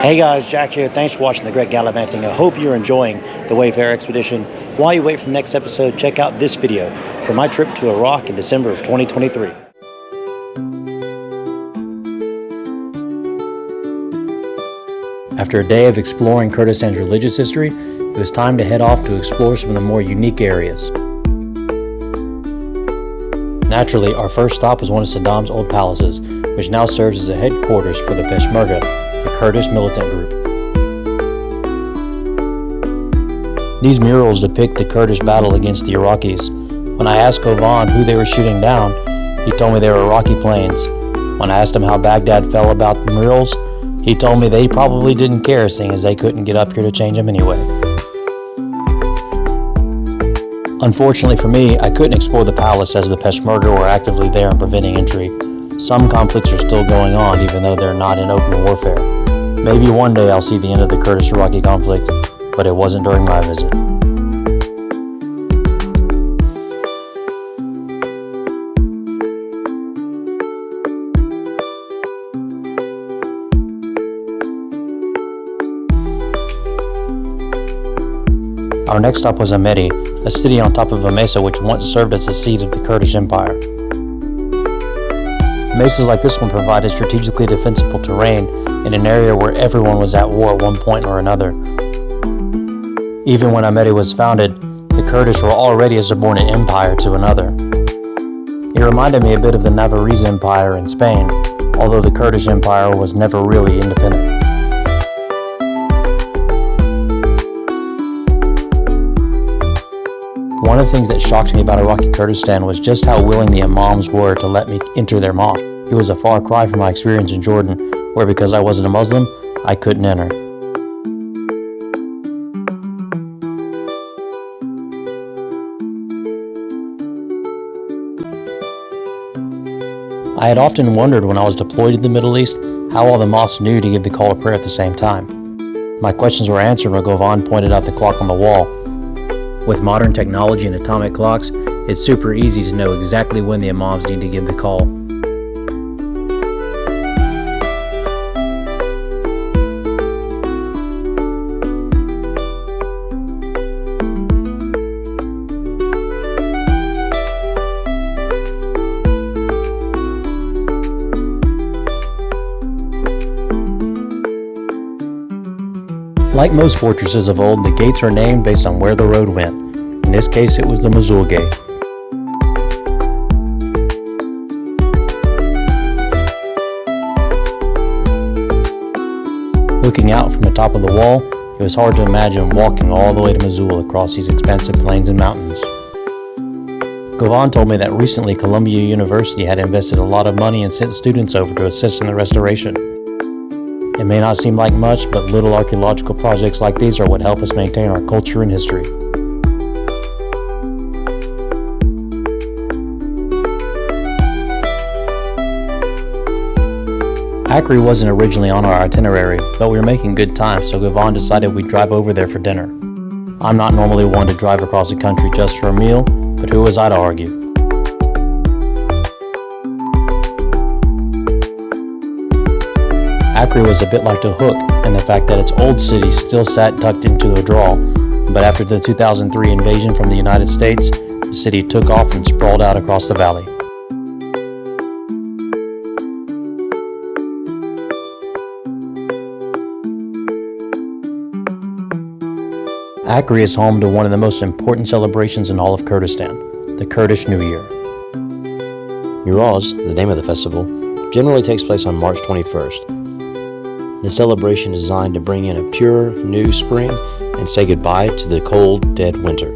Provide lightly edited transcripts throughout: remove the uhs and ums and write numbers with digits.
Hey guys, Jack here. Thanks for watching The Great Gallivanting. I hope you're enjoying the Wayfarer Expedition. While you wait for the next episode, check out this video from my trip to Iraq in December of 2023. After a day of exploring Kurdistan's religious history, it was time to head off to explore some of the more unique areas. Naturally, our first stop was one of Saddam's old palaces, which now serves as a headquarters for the Peshmerga, the Kurdish militant group. These murals depict the Kurdish battle against the Iraqis. When I asked Govan who they were shooting down, he told me they were Iraqi planes. When I asked him how Baghdad felt about the murals, he told me they probably didn't care, seeing as they couldn't get up here to change them anyway. Unfortunately for me, I couldn't explore the palace as the Peshmerga were actively there and preventing entry. Some conflicts are still going on, even though they're not in open warfare. Maybe one day I'll see the end of the Kurdish-Iraqi conflict, but it wasn't during my visit. Our next stop was Amedi, a city on top of a mesa which once served as the seat of the Kurdish Empire. Mesas like this one provided strategically defensible terrain in an area where everyone was at war at one point or another. Even when Amedi was founded, the Kurdish were already a subordinate empire to another. It reminded me a bit of the Navarrese Empire in Spain, although the Kurdish Empire was never really independent. One of the things that shocked me about Iraqi Kurdistan was just how willing the imams were to let me enter their mosque. It was a far cry from my experience in Jordan, where because I wasn't a Muslim, I couldn't enter. I had often wondered when I was deployed in the Middle East how all the mosques knew to give the call to prayer at the same time. My questions were answered when Govan pointed out the clock on the wall. With modern technology and atomic clocks, it's super easy to know exactly when the imams need to give the call. Like most fortresses of old, the gates are named based on where the road went. In this case, it was the Mosul Gate. Looking out from the top of the wall, it was hard to imagine walking all the way to Mosul across these expansive plains and mountains. Govan told me that recently Columbia University had invested a lot of money and sent students over to assist in the restoration. It may not seem like much, but little archaeological projects like these are what help us maintain our culture and history. Akri wasn't originally on our itinerary, but we were making good time, so Govan decided we'd drive over there for dinner. I'm not normally one to drive across the country just for a meal, but who was I to argue? Akri was a bit like Hook in the fact that its old city still sat tucked into a draw, but after the 2003 invasion from the United States, the city took off and sprawled out across the valley. Akri is home to one of the most important celebrations in all of Kurdistan, the Kurdish New Year. Newroz, the name of the festival, generally takes place on March 21st. The celebration is designed to bring in a pure, new spring and say goodbye to the cold, dead winter.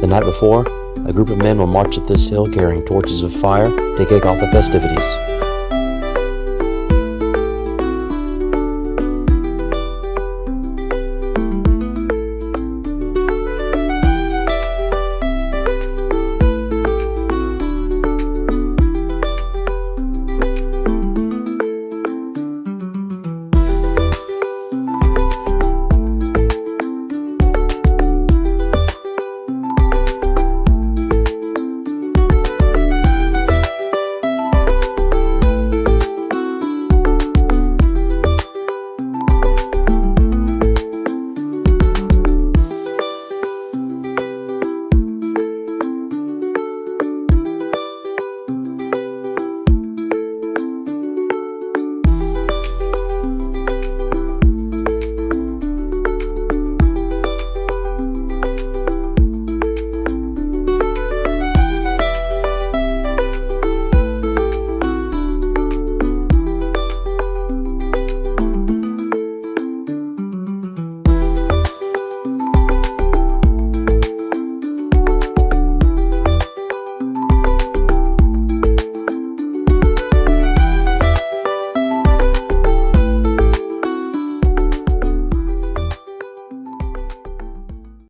The night before, a group of men will march up this hill carrying torches of fire to kick off the festivities.